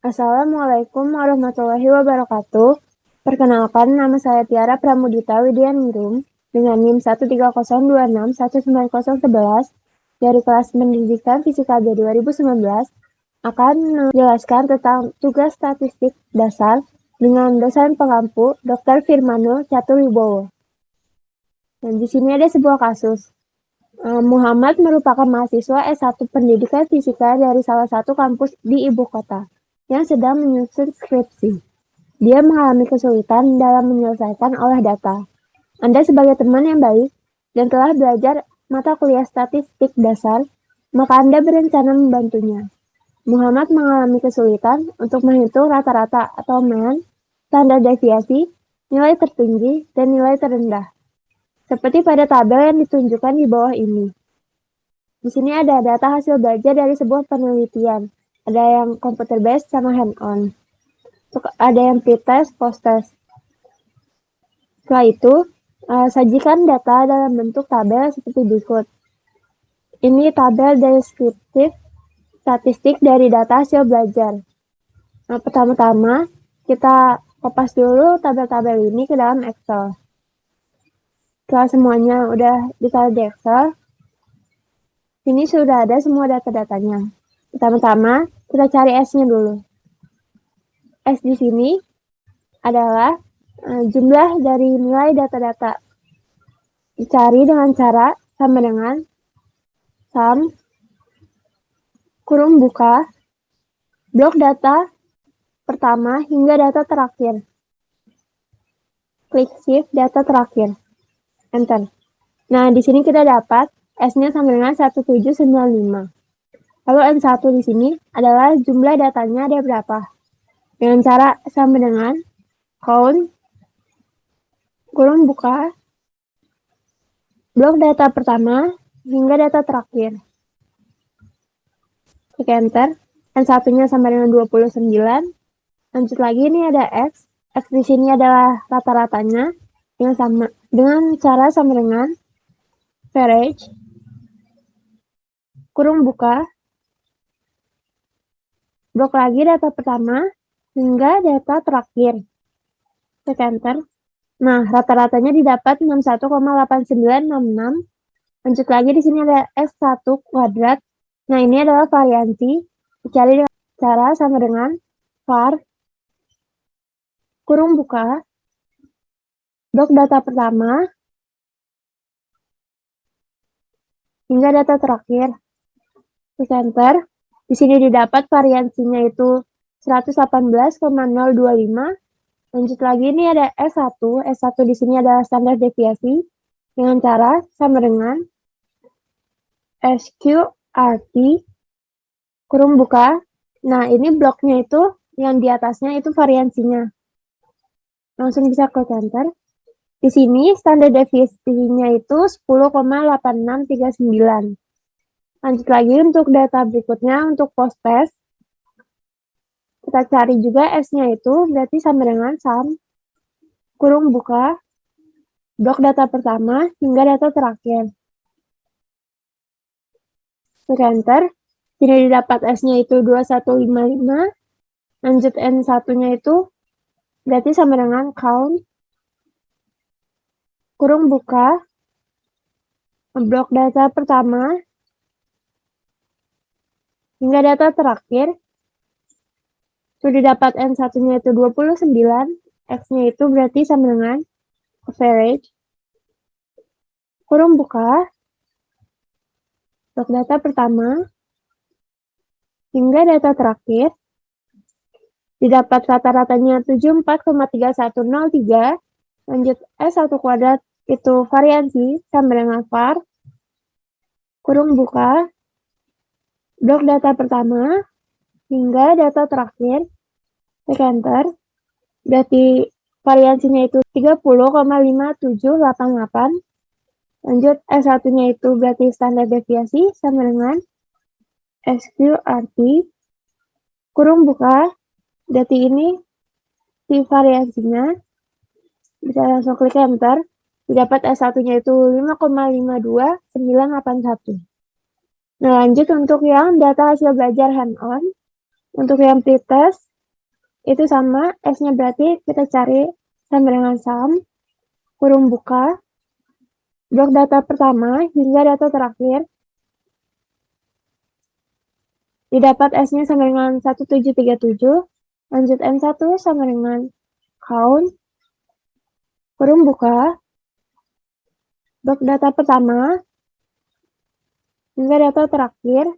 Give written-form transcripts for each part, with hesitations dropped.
Assalamualaikum warahmatullahi wabarakatuh. Perkenalkan, nama saya Tiara Pramudita Widianingrum dengan NIM 130261911 dari kelas pendidikan Fisika B 2019 akan menjelaskan tentang tugas statistik dasar dengan dosen pengampu Dr. Firmanul Caturwibowo. Dan di sini ada sebuah kasus. Muhammad merupakan mahasiswa S1 Pendidikan Fisika dari salah satu kampus di ibu kota yang sedang menyusun skripsi. Dia mengalami kesulitan dalam menyelesaikan olah data. Anda sebagai teman yang baik dan telah belajar mata kuliah statistik dasar, maka Anda berencana membantunya. Muhammad mengalami kesulitan untuk menghitung rata-rata atau mean, standar deviasi, nilai tertinggi, dan nilai terendah. Seperti pada tabel yang ditunjukkan di bawah ini. Di sini ada data hasil belajar dari sebuah penelitian. Ada yang computer based sama hand-on. Ada yang pre-test, post-test. Setelah itu, sajikan data dalam bentuk tabel seperti berikut. Ini tabel deskriptif statistik dari data hasil belajar. Nah, pertama-tama, kita kopas dulu tabel-tabel ini ke dalam Excel. Setelah semuanya udah ditaruh di Excel, ini sudah ada semua data-datanya. Pertama-tama, kita cari S-nya dulu. S di sini adalah jumlah dari nilai data-data. Dicari dengan cara sama dengan sum kurung buka blok data pertama hingga data terakhir. Klik shift data terakhir. Enter. Nah, di sini kita dapat S-nya sama dengan 1795. Lalu N1 di sini adalah jumlah datanya ada berapa. Dengan cara sama dengan count kurung buka blok data pertama hingga data terakhir. Klik enter. N1-nya sama dengan 29. Lanjut lagi, ini ada X. X di sini adalah rata-ratanya yang sama dengan cara sama dengan average kurung buka blok lagi data pertama hingga data terakhir. Klik enter. Nah, rata-ratanya didapat 61,8966. Lanjut lagi, di sini ada S1 kuadrat. Nah, ini adalah variansi. Dicari dengan cara sama dengan var kurung buka blok data pertama hingga data terakhir. Klik enter. Di sini didapat variansinya itu 118,025. Lanjut lagi, ini ada S1. S1 di sini adalah standar deviasi dengan cara sama dengan SQRT kurung buka. Nah, ini bloknya itu yang di atasnya itu variansinya. Langsung bisa klik enter. Di sini standar deviasinya itu 10,8639. Lanjut lagi untuk data berikutnya untuk post test. Kita cari juga S-nya itu berarti sama dengan sum kurung buka blok data pertama hingga data terakhir. Klik enter. Jadi didapat S-nya itu 2155. Lanjut N1-nya itu berarti sama dengan count kurung buka blok data pertama hingga data terakhir. Sudah dapat N1-nya itu 29, X-nya itu berarti sama dengan average kurung buka blok data pertama hingga data terakhir. Didapat rata-ratanya 74,3103. Lanjut S1 kuadrat itu variansi sama dengan var kurung buka blok data pertama hingga data terakhir. Klik enter. Berarti variansinya itu 30,5788. Lanjut S1-nya itu berarti standar deviasi sama dengan SQRT kurung buka. Berarti ini si variansinya. Bisa langsung klik enter. Didapat S1-nya itu 5,52981. Nah, lanjut untuk yang data hasil belajar hand-on. Untuk yang pre-test, itu sama, S-nya berarti kita cari sama dengan sum, kurung buka, blok data pertama hingga data terakhir, didapat S-nya sama dengan 1737, lanjut N1 sama dengan count, kurung buka, blok data pertama hingga data terakhir,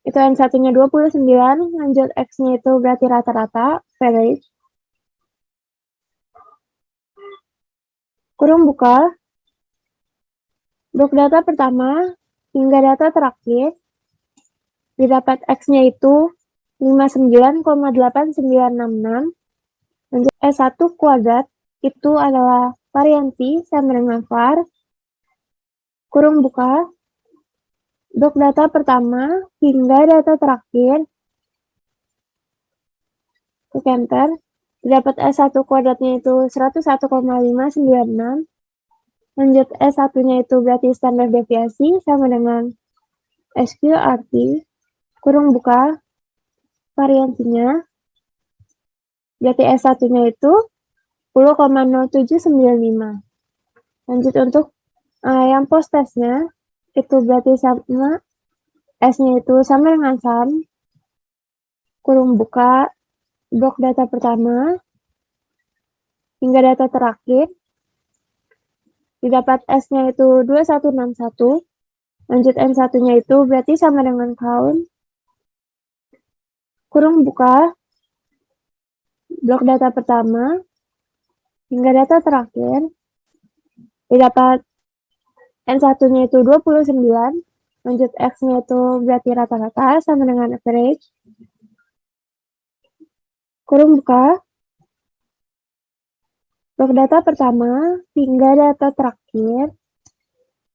itu N1-nya 29, lanjut X-nya itu berarti rata-rata, average, kurung buka, blok data pertama hingga data terakhir, didapat X-nya itu 59,8966, lanjut S1 kuadrat itu adalah variansi sama dengan var, kurung buka, blok data pertama hingga data terakhir, klik enter, didapat S1 kuadratnya itu 101,596, lanjut S1-nya itu berarti standar deviasi sama dengan SQRT, kurung buka, variansinya, berarti S1-nya itu 10,0795. Lanjut untuk yang post testnya, itu berarti sama, S-nya itu sama dengan sum, kurung buka, blok data pertama, hingga data terakhir, didapat S-nya itu 2161, lanjut N1-nya itu berarti sama dengan count, kurung buka, blok data pertama, hingga data terakhir, didapat N1-nya itu 29, lanjut X-nya itu berarti rata-rata sama dengan average, kurung buka, blok data pertama hingga data terakhir,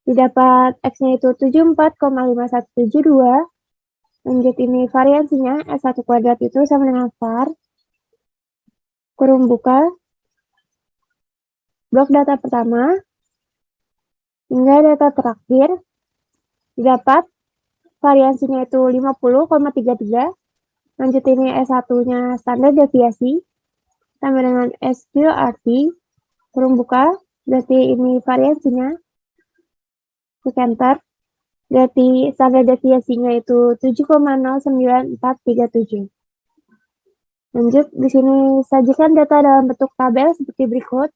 didapat X-nya itu 74,5172, lanjut ini variansinya S1 kuadrat itu sama dengan var, kurung buka, blok data pertama hingga data terakhir, didapat variansinya itu 50,33, lanjut ini S1-nya standar deviasi sama dengan SQRT, kurung buka, berarti ini variansinya, klik enter, berarti standar deviasinya itu 7,09437. Lanjut, di sini sajikan data dalam bentuk tabel seperti berikut.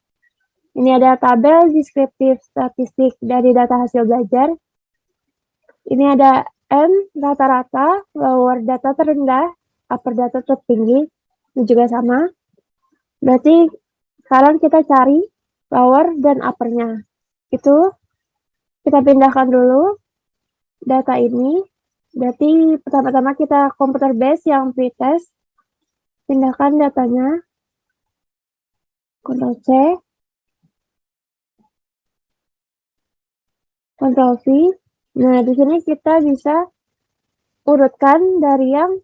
Ini ada tabel deskriptif statistik dari data hasil belajar. Ini ada M rata-rata, lower data terendah, upper data tertinggi, ini juga sama. Berarti sekarang kita cari lower dan uppernya. Itu kita pindahkan dulu data ini. Berarti pertama-tama kita computer base yang pretest. Pindahkan datanya. Ctrl C. Ctrl V. Nah, di sini kita bisa urutkan dari yang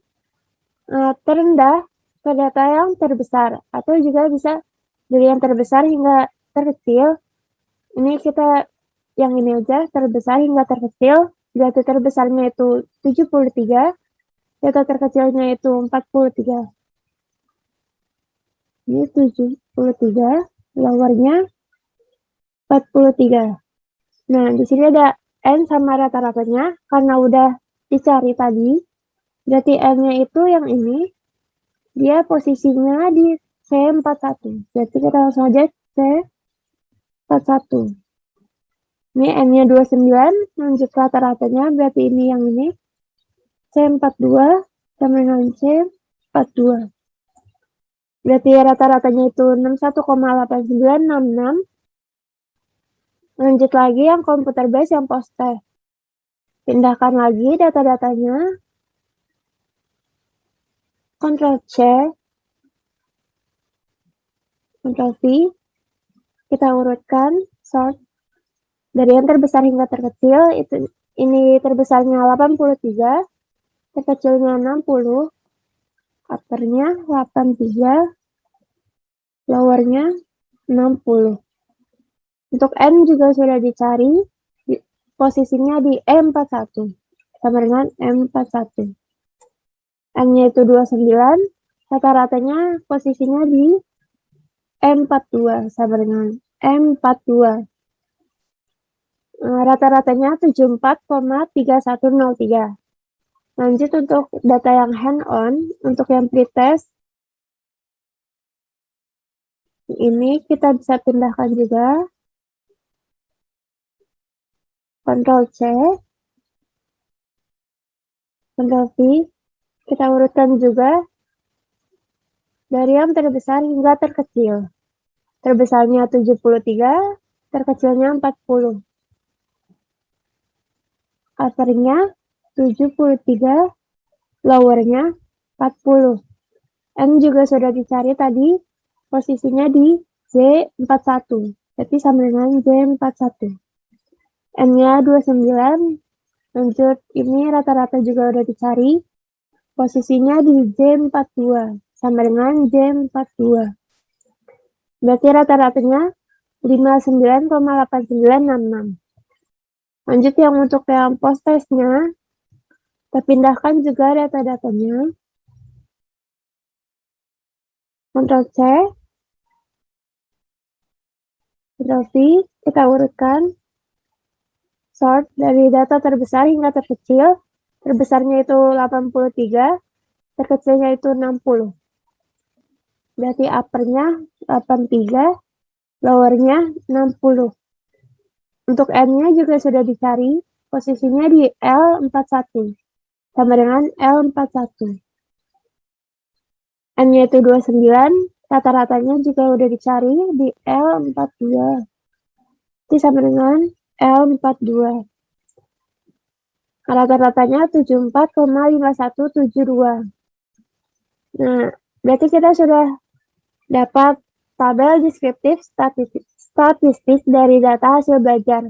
terendah ke data yang terbesar, atau juga bisa dari yang terbesar hingga terkecil. Ini kita yang ini aja, terbesar hingga terkecil. Data terbesarnya itu 73, data terkecilnya itu 43. Ini 73, lowernya 43. Nah, di sini ada N sama rata-ratanya, karena udah dicari tadi. Berarti N-nya itu yang ini, dia posisinya di C41. Berarti kita langsung aja C41. Ini N-nya 29, lanjut rata-ratanya, berarti ini yang ini. C42 sama dengan C42. Berarti rata-ratanya itu 61,8966. Lanjut lagi yang computer base yang post test. Pindahkan lagi data-datanya. Ctrl C, Ctrl V, kita urutkan, sort, dari yang terbesar hingga terkecil, itu ini terbesarnya 83, terkecilnya 60, uppernya 83, lowernya 60. Untuk N juga sudah dicari, posisinya di E41, sama dengan M41. N-nya itu 29, Rata-ratanya posisinya di M42 sama dengan M42. Rata-ratanya 74,3103. Lanjut untuk data yang hand-on, untuk yang pretest, ini kita bisa pindahkan juga. Ctrl C, Ctrl V, kita urutkan juga dari yang terbesar hingga terkecil. Terbesarnya 73, terkecilnya 40. Uppernya 73, lowernya 40. N juga sudah dicari tadi, posisinya di J41, jadi sama dengan J41. N-nya 29, lanjut ini rata-rata juga udah dicari, posisinya di J42, sama dengan J42. Berarti rata-ratanya 59,8966. Lanjut yang untuk yang post testnya, kita pindahkan juga data-datanya. Ctrl C, Ctrl V, kita urutkan. Sort dari data terbesar hingga terkecil. Terbesarnya itu 83, terkecilnya itu 60. Berarti uppernya 83, lowernya 60. Untuk N-nya juga sudah dicari, posisinya di L41, sama dengan L41. N-nya itu 29, rata-ratanya juga udah dicari di L42. Itu sama dengan L42. Rata-ratanya 74,5172. Nah, berarti kita sudah dapat tabel deskriptif statistik dari data hasil belajar.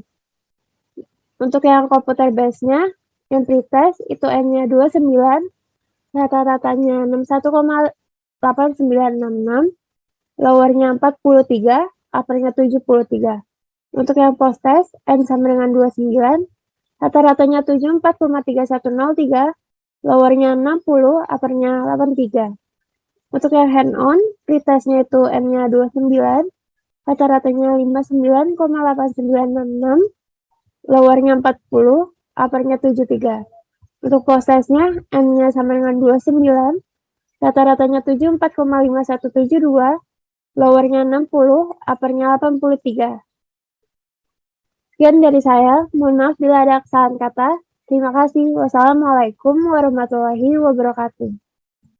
Untuk yang komputer base-nya, yang pretest itu N-nya 29, rata-ratanya 61,8966, lowernya 43, uppernya 73. Untuk yang post test, N sama dengan 29, rata-ratanya 74,3103, lowernya 60, uppernya 83. Untuk yang hand-on, pretestnya itu N-nya 29, rata-ratanya 59,8966, lowernya 40, uppernya 73. Untuk post testnya, N-nya sama dengan 29, rata-ratanya 74,5172, lowernya 60, uppernya 83. Sekian dari saya, mohon maaf bila ada kesalahan kata. Terima kasih. Wassalamualaikum warahmatullahi wabarakatuh.